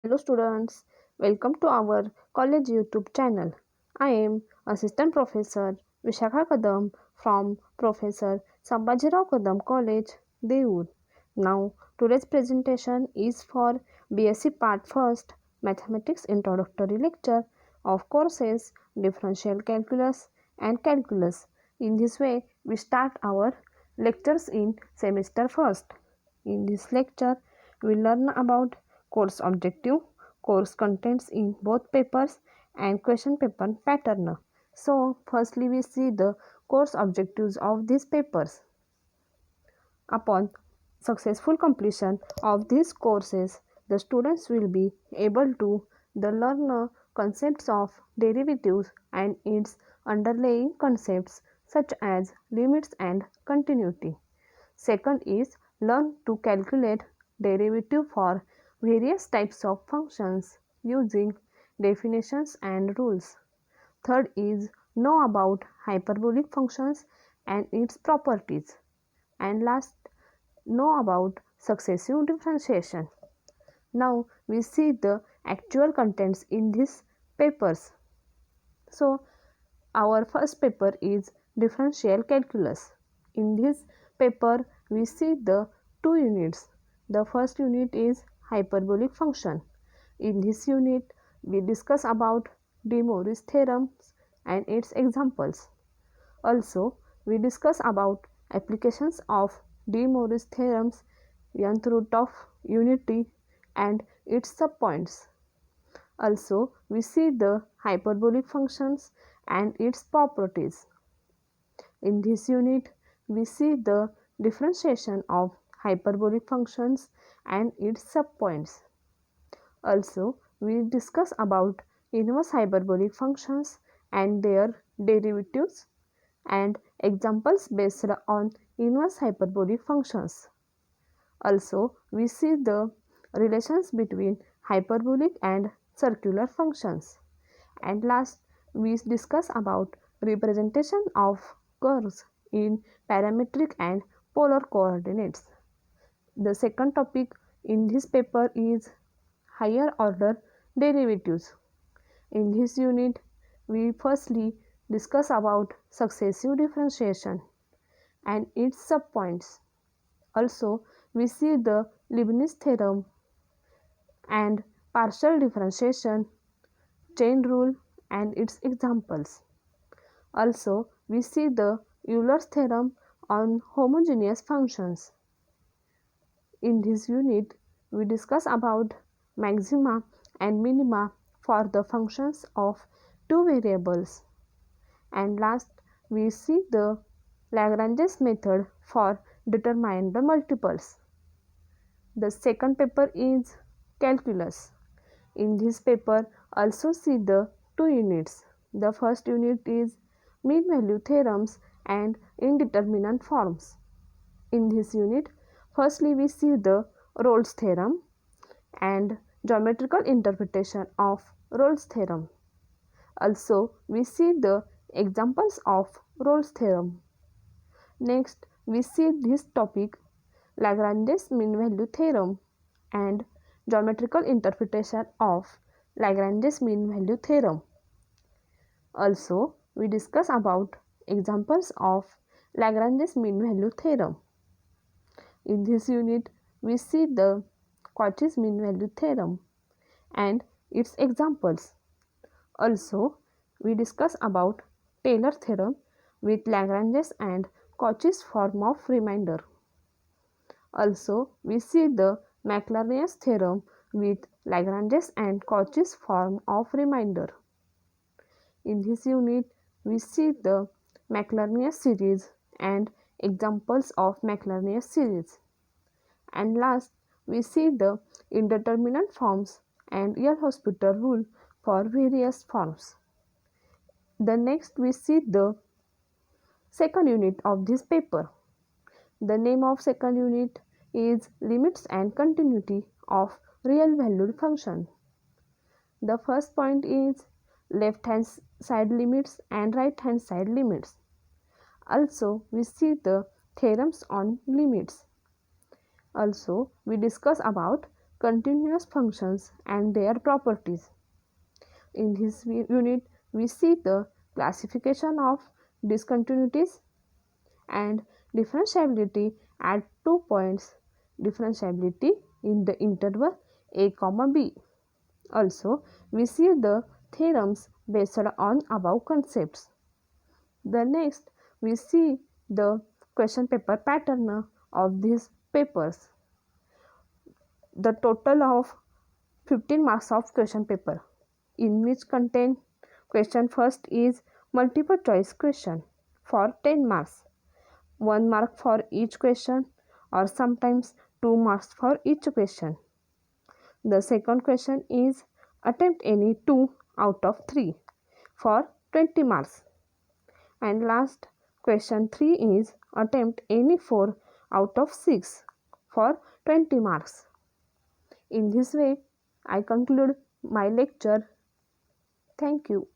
Hello students, welcome to our college YouTube channel. I am Assistant Professor Vishakha Kadam from Professor Sambhajirao Kadam College, Deur. Now today's presentation is for B.Sc. Part 1st Mathematics Introductory Lecture of courses Differential Calculus and Calculus. In this way, we start our lectures in semester 1st. In this lecture, we learn about course objective, course contents in both papers and question paper pattern. So, firstly we see the course objectives of these papers. Upon successful completion of these courses, the students will be able to learn concepts of derivatives and its underlying concepts such as limits and continuity. Second is learn to calculate derivative for various types of functions using definitions and rules. Third is know about hyperbolic functions and its properties. And last, know about successive differentiation. Now we see the actual contents in these papers. So our first paper is Differential Calculus. In this paper, we see the two units. The first unit is hyperbolic function. In this unit, we discuss about De Moivre's theorems and its examples. Also, we discuss about applications of De Moivre's theorems, nth root of unity and its subpoints. Also, we see the hyperbolic functions and its properties. In this unit, we see the differentiation of hyperbolic functions and its subpoints. Also, we discuss about inverse hyperbolic functions and their derivatives and examples based on inverse hyperbolic functions. Also, we see the relations between hyperbolic and circular functions. And last, we discuss about representation of curves in parametric and polar coordinates. The second topic in this paper is higher order derivatives. In this unit, we firstly discuss about successive differentiation and its subpoints. Also, we see the Leibniz theorem and partial differentiation, chain rule and its examples. Also, we see the Euler's theorem on homogeneous functions. In this unit, we discuss about maxima and minima for the functions of two variables. And last, we see the Lagrange's method for determining the multiples. The second paper is calculus. In this paper, also see the two units. The first unit is mean value theorems and indeterminate forms. In this unit, firstly we see the Rolle's theorem and geometrical interpretation of Rolle's theorem. Also, we see the examples of Rolle's theorem. Next, we see this topic Lagrange's mean value theorem and geometrical interpretation of Lagrange's mean value theorem. Also, we discuss about examples of Lagrange's mean value theorem. In this unit, we see the Cauchy's mean value theorem and its examples. Also, we discuss about Taylor theorem with Lagrange's and Cauchy's form of remainder. Also, we see the Maclaurin's theorem with Lagrange's and Cauchy's form of remainder. In this unit, we see the Maclaurin series and examples of Maclaurin series. And last, we see the indeterminate forms and L'Hospital rule for various forms. The next, we see the second unit of this paper. The name of second unit is Limits and Continuity of Real Valued Function. The first point is left hand side limits and right hand side limits. Also, we see the theorems on limits. Also, we discuss about continuous functions and their properties. In this unit, we see the classification of discontinuities and differentiability at 2 points, differentiability in the interval a comma b. Also, we see the theorems based on above concepts. The next, we see the question paper pattern of these papers. The total of 15 marks of question paper, in which contain question first is multiple choice question for 10 marks, 1 mark for each question or sometimes 2 marks for each question. The second question is attempt any 2 out of 3 for 20 marks. And last, question 3 is attempt any 4 out of 6 for 20 marks. In this way, I conclude my lecture. Thank you.